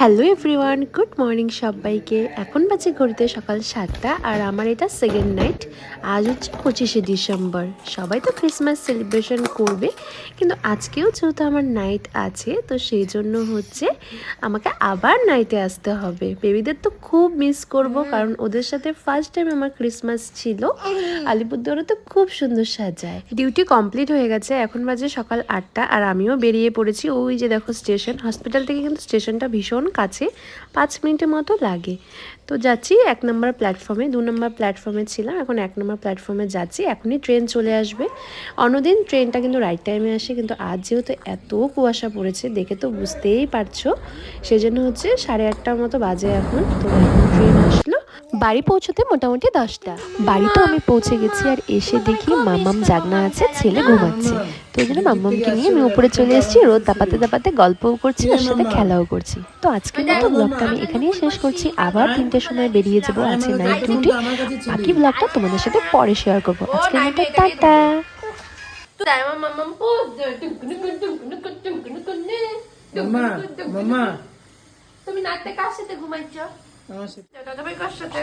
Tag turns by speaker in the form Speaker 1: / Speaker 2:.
Speaker 1: Hello everyone, good morning সবাইকে। এখন বাজে ঘড়িতে সকাল 7টা আর আমার এটা সেকেন্ড নাইট। আজ হচ্ছে 25শে ডিসেম্বর। সবাই তো ক্রিসমাস সেলিব্রেশন করবে, কিন্তু আজকেও যেহেতু আমার নাইট আছে, তো সেই জন্য হচ্ছে আমাকে আবার নাইটে আসতে হবে। বেবিদের তো খুব মিস করব, কারণ ওদের সাথে ফার্স্ট টাইম আমার ক্রিসমাস ছিল। আলিপুরদুয়ারে তো খুব সুন্দর সাজায়। ডিউটি কমপ্লিট হয়ে গেছে, এখন বাজে সকাল 8টা আর আমিও বেরিয়ে পড়েছি। ওই যে দেখো স্টেশন, হসপিটাল থেকে কিন্তু স্টেশনটা ভীষণ কাছে, 5 মিনিটের মতো লাগে। তো যাচ্ছি 1 নম্বর প্ল্যাটফর্মে, 2 নম্বর প্ল্যাটফর্মে ছিলাম, এখন 1 নম্বর প্ল্যাটফর্মে যাচ্ছি। এখনই ট্রেন চলে আসবে। অন্যদিন ট্রেনটা কিন্তু রাইট টাইমে আসে, কিন্তু আজ যেহেতু এত কুয়াশা পড়েছে দেখে তো বুঝতেই পারছো, সেই জন্য হচ্ছে 8:30টার মতো বাজে এখন। তো এখন ট্রেন আসলো। বাড়ি পৌঁছতে মোটামুটি 10টা। বাড়িতেও আমি পৌঁছে গেছি আর এসে দেখি মাম্মাম জাগনা আছে, ছেলে ঘুমাচ্ছে। তো ওই জন্য মাম্মামকে নিয়ে আমি উপরে চলে এসেছি। রোদ তাপাতে তাপাতে গল্পও করছি, ওর সাথে খেলাও করছি। তো আজকের মতো ব্লগটা আমি এখানেই শেষ করছি। আবার 3টের সময় বেরিয়ে যাবো, আছে নাইট ডিউটি। বাকি ব্লগটা তোমাদের সাথে পরে শেয়ার করবো। আজকের মতো টাটা। তুমি নাচতে কার সাথে ঘুমাইছ? দাদা ভাই কার সাথে?